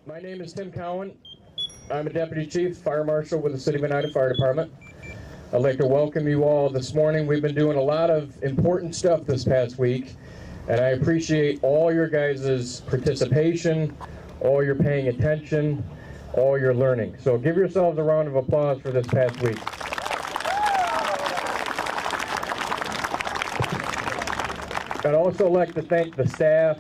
My name is Tim Cowan. I'm a Deputy Chief Fire Marshal with the City of Oneida Fire Department. I'd like to welcome you all this morning. We've been doing a lot of important stuff this past week, and I appreciate all your guys' participation, all your paying attention, all your learning. So give yourselves a round of applause for this past week. I'd also like to thank the staff.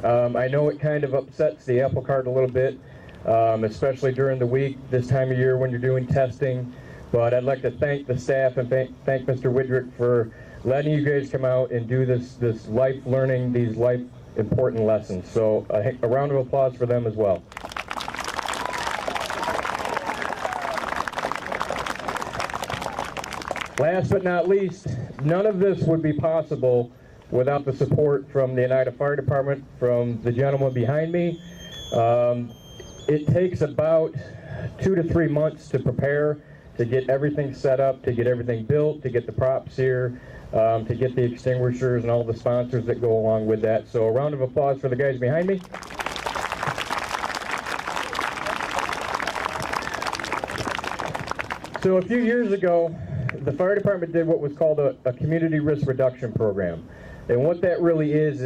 I know it kind of upsets the apple cart a little bit, especially during the week, this time of year when you're doing testing. But I'd like to thank the staff and thank Mr. Widrick for letting you guys come out and do this life learning, these life important lessons. So a round of applause for them as well. Last but not least, none of this would be possible without the support from the Oneida Fire Department, from the gentleman behind me. It takes about 2 to 3 months to prepare, to get everything set up, to get everything built, to get the props here, to get the extinguishers and all the sponsors that go along with that. So a round of applause for the guys behind me. So a few years ago, the fire department did what was called a community risk reduction program. And what that really is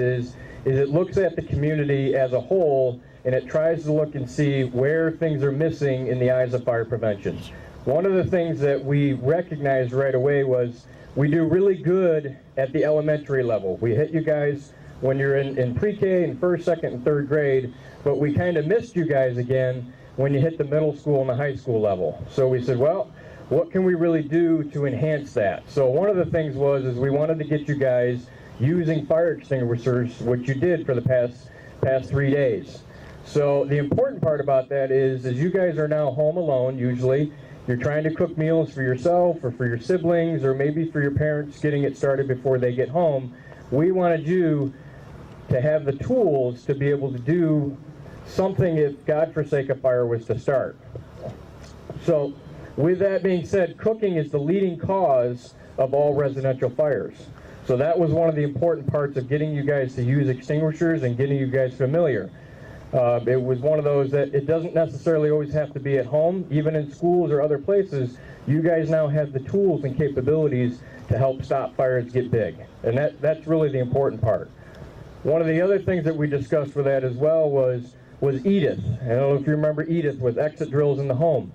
it looks at the community as a whole, and it tries to look and see where things are missing in the eyes of fire prevention. One of the things that we recognized right away was we do really good at the elementary level. We hit you guys when you're in pre-K and first, second, and third grade, but we kind of missed you guys again when you hit the middle school and the high school level. So we said, well, what can we really do to enhance that? So one of the things is we wanted to get you guys using fire extinguishers, which you did for the past 3 days. So the important part about that is you guys are now home alone. Usually you're trying to cook meals for yourself or for your siblings or maybe for your parents getting it started before they get home. We wanted you to have the tools to be able to do something if, God forsake, a fire was to start. So with that being said, cooking is the leading cause of all residential fires. So that was one of the important parts of getting you guys to use extinguishers and getting you guys familiar. It was one of those that it doesn't necessarily always have to be at home. Even in schools or other places, you guys now have the tools and capabilities to help stop fires get big. And that's really the important part. One of the other things that we discussed with that as well was Edith. I don't know if you remember Edith with exit drills in the home.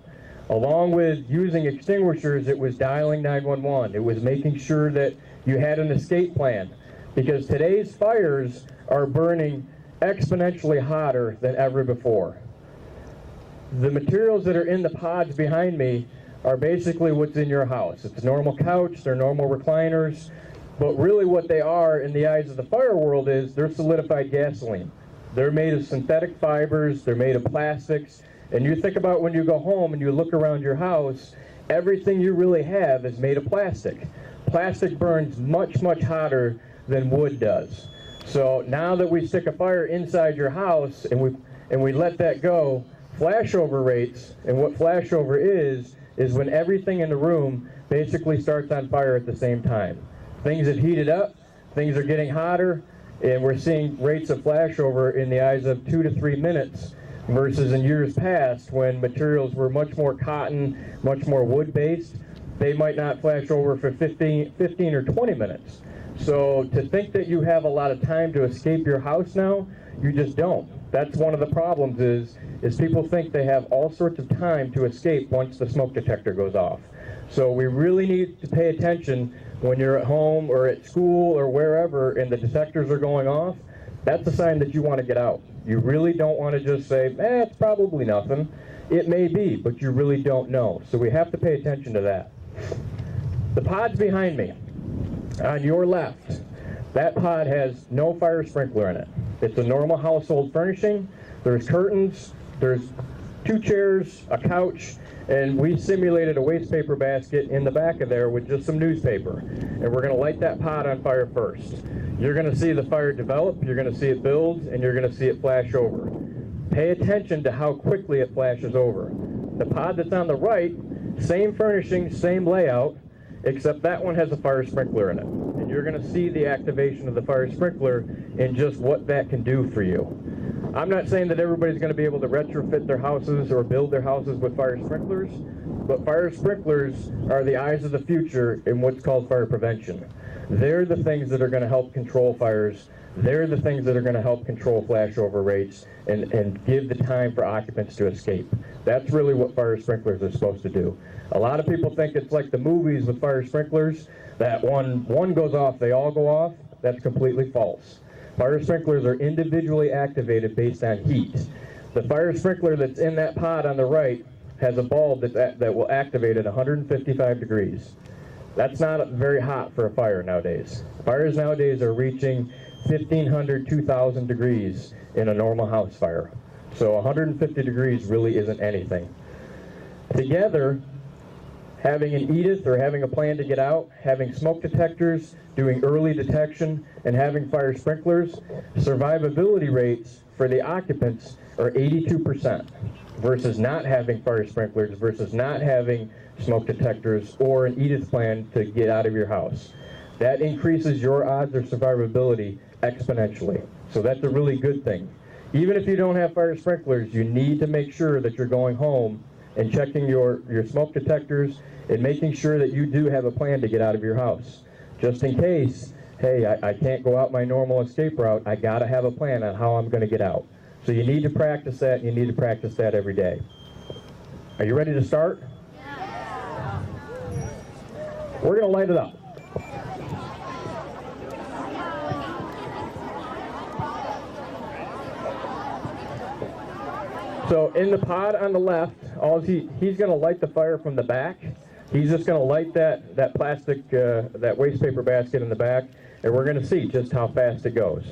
Along with using extinguishers, it was dialing 911. It was making sure that you had an escape plan, because today's fires are burning exponentially hotter than ever before. The materials that are in the pods behind me are basically what's in your house. It's a normal couch, they're normal recliners, but really what they are in the eyes of the fire world is they're solidified gasoline. They're made of synthetic fibers, they're made of plastics, and you think about when you go home and you look around your house, everything you really have is made of plastic. Plastic burns much, much hotter than wood does. So now that we stick a fire inside your house and we let that go, flashover rates, and what flashover is when everything in the room basically starts on fire at the same time. Things have heated up, things are getting hotter, and we're seeing rates of flashover in the eyes of 2 to 3 minutes versus in years past when materials were much more cotton, much more wood-based. They might not flash over for 15 or 20 minutes. So to think that you have a lot of time to escape your house now, you just don't. That's one of the problems is people think they have all sorts of time to escape once the smoke detector goes off. So we really need to pay attention when you're at home or at school or wherever and the detectors are going off. That's a sign that you want to get out. You really don't want to just say, it's probably nothing. It may be, but you really don't know. So we have to pay attention to that. The pods behind me, on your left, that pod has no fire sprinkler in it. It's a normal household furnishing. There's curtains, there's 2 chairs, a couch, and we simulated a waste paper basket in the back of there with just some newspaper. And we're going to light that pod on fire first. You're going to see the fire develop, you're going to see it build, and you're going to see it flash over. Pay attention to how quickly it flashes over. The pod that's on the right, same furnishing, same layout, except that one has a fire sprinkler in it. And you're going to see the activation of the fire sprinkler and just what that can do for you. I'm not saying that everybody's going to be able to retrofit their houses or build their houses with fire sprinklers, but fire sprinklers are the eyes of the future in what's called fire prevention. They're the things that are going to help control fires. They're the things that are going to help control flashover rates and give the time for occupants to escape. That's really what fire sprinklers are supposed to do. A lot of people think it's like the movies with fire sprinklers, that one goes off, they all go off. That's completely false. Fire sprinklers are individually activated based on heat. The fire sprinkler that's in that pod on the right has a bulb that will activate at 155 degrees. That's not very hot for a fire nowadays. Fires nowadays are reaching 1,500, 2,000 degrees in a normal house fire. So 150 degrees really isn't anything. Together, having an Edith or having a plan to get out, having smoke detectors, doing early detection, and having fire sprinklers, survivability rates for the occupants are 82% versus not having fire sprinklers, versus not having smoke detectors or an Edith plan to get out of your house. That increases your odds of survivability exponentially. So that's a really good thing. Even if you don't have fire sprinklers, you need to make sure that you're going home and checking your smoke detectors and making sure that you do have a plan to get out of your house. Just in case, hey, I can't go out my normal escape route, I gotta have a plan on how I'm gonna get out. So you need to practice that, and you need to practice that every day. Are you ready to start? Yeah. We're gonna light it up. So in the pod on the left, he's going to light the fire from the back. He's just going to light that plastic, that waste paper basket in the back, and we're going to see just how fast it goes.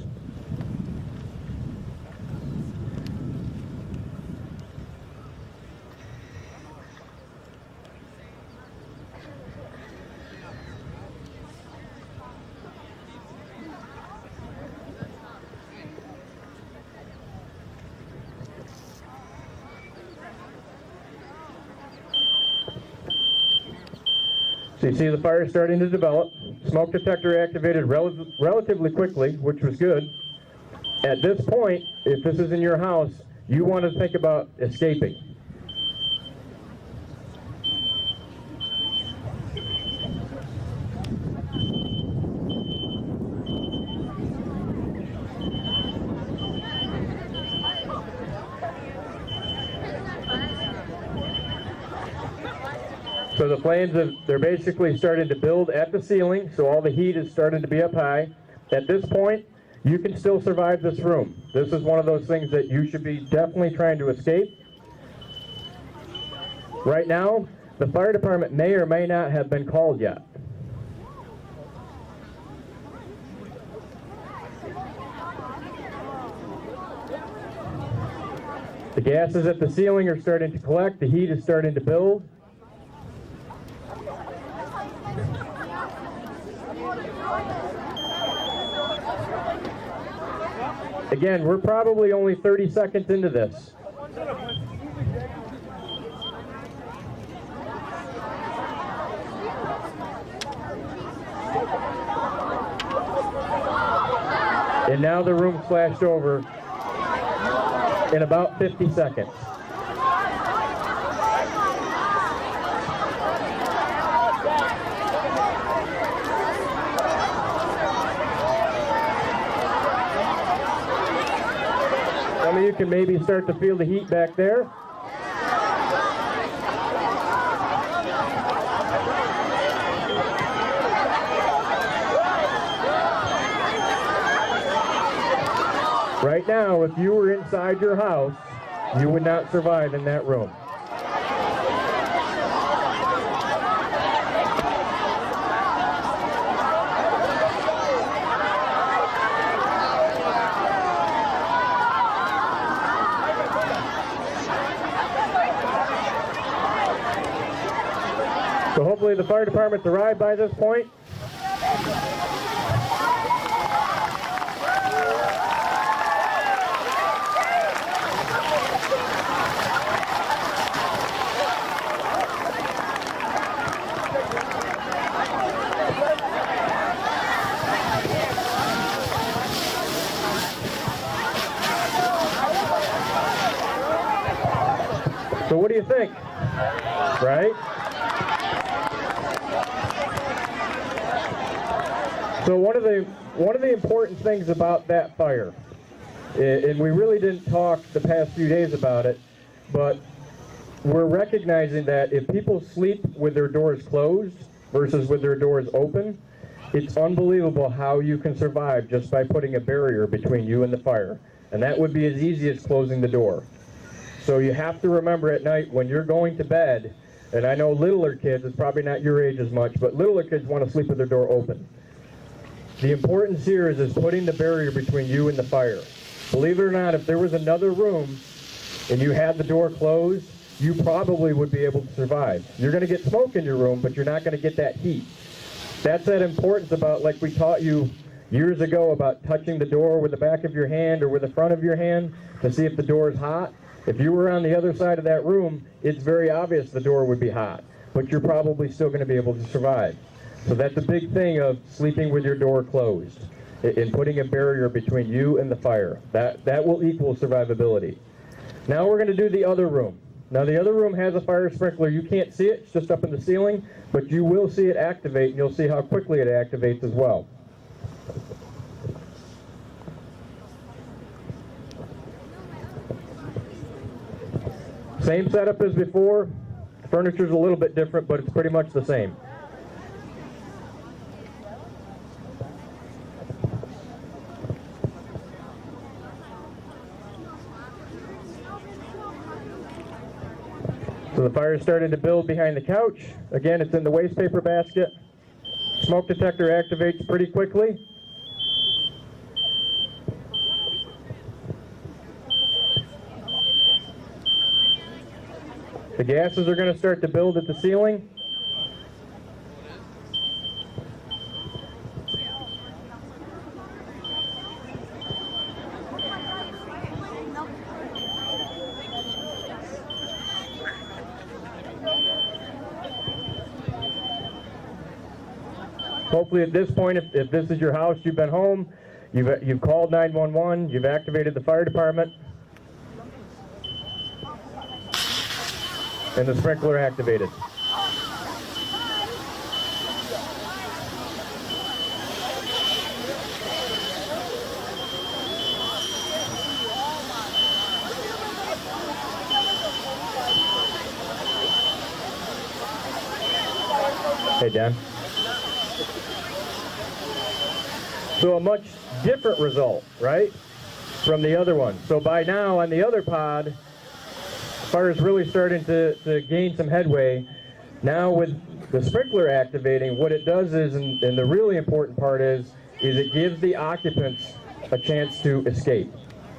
So you see the fire starting to develop. Smoke detector activated relatively quickly, which was good. At this point, if this is in your house, you want to think about escaping. So the flames, they're basically starting to build at the ceiling, so all the heat is starting to be up high. At this point, you can still survive this room. This is one of those things that you should be definitely trying to escape. Right now, the fire department may or may not have been called yet. The gases at the ceiling are starting to collect, the heat is starting to build. Again, we're probably only 30 seconds into this. And now the room flashed over in about 50 seconds. Some of you can maybe start to feel the heat back there. Right now, if you were inside your house, you would not survive in that room. So hopefully the fire department's arrived by this point. think? Right? So one of the important things about that fire, and we really didn't talk the past few days about it, but we're recognizing that if people sleep with their doors closed versus with their doors open, it's unbelievable how you can survive just by putting a barrier between you and the fire. And that would be as easy as closing the door. So you have to remember at night when you're going to bed, and I know littler kids, it's probably not your age as much, but littler kids want to sleep with their door open. The importance here is putting the barrier between you and the fire. Believe it or not, if there was another room and you had the door closed, you probably would be able to survive. You're going to get smoke in your room, but you're not going to get that heat. That's that importance about, like we taught you years ago, about touching the door with the back of your hand or with the front of your hand to see if the door is hot. If you were on the other side of that room, it's very obvious the door would be hot, but you're probably still going to be able to survive. So that's a big thing of sleeping with your door closed and putting a barrier between you and the fire. That will equal survivability. Now we're going to do the other room. Now the other room has a fire sprinkler. You can't see it, it's just up in the ceiling, but you will see it activate, and you'll see how quickly it activates as well. Same setup as before. Furniture's a little bit different, but it's pretty much the same. So the fire started to build behind the couch. Again, it's in the waste paper basket. Smoke detector activates pretty quickly. The gases are going to start to build at the ceiling. Hopefully at this point, if this is your house, you've been home, you've called 911, you've activated the fire department, and the sprinkler activated. Hey, Dan. So a much different result, right, from the other one. So by now on the other pod, fire is really starting to gain some headway. Now with the sprinkler activating, what it does is, and the really important part is it gives the occupants a chance to escape.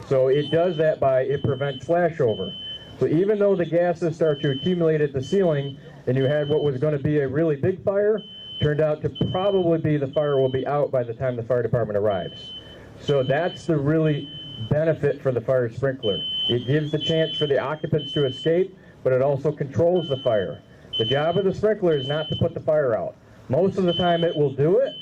So it does that by, it prevents flashover. So even though the gases start to accumulate at the ceiling, and you had what was going to be a really big fire, turned out to probably be the fire will be out by the time the fire department arrives. So that's the really benefit for the fire sprinkler. It gives the chance for the occupants to escape, but it also controls the fire. The job of the sprinkler is not to put the fire out. Most of the time it will do it,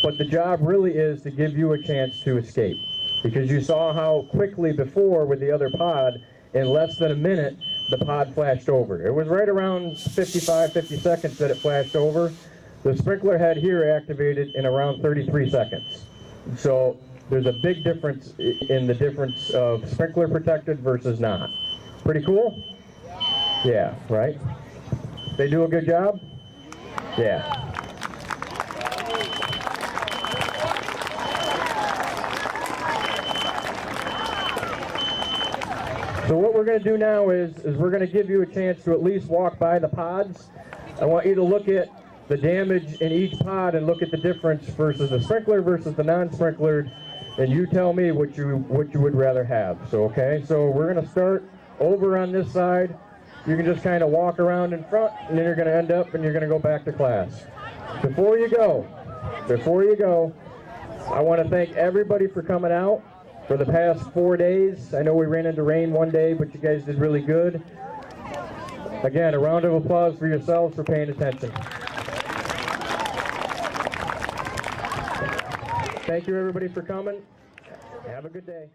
but the job really is to give you a chance to escape. Because you saw how quickly before with the other pod, in less than a minute, the pod flashed over. It was right around 50 seconds that it flashed over. The sprinkler head here activated in around 33 seconds. So there's a big difference in the difference of sprinkler protected versus not. Pretty cool? Yeah, right? They do a good job? Yeah. So what we're going to do now is we're going to give you a chance to at least walk by the pods. I want you to look at the damage in each pod and look at the difference versus the sprinkler versus the non-sprinklered, and you tell me what you would rather have. So okay, so we're going to start over on this side. You can just kind of walk around in front, and then you're going to end up and you're going to go back to class. Before you go, I want to thank everybody for coming out for the past 4 days. I know we ran into rain one day, but you guys did really good. Again, a round of applause for yourselves for paying attention. Thank you everybody for coming. Have a good day.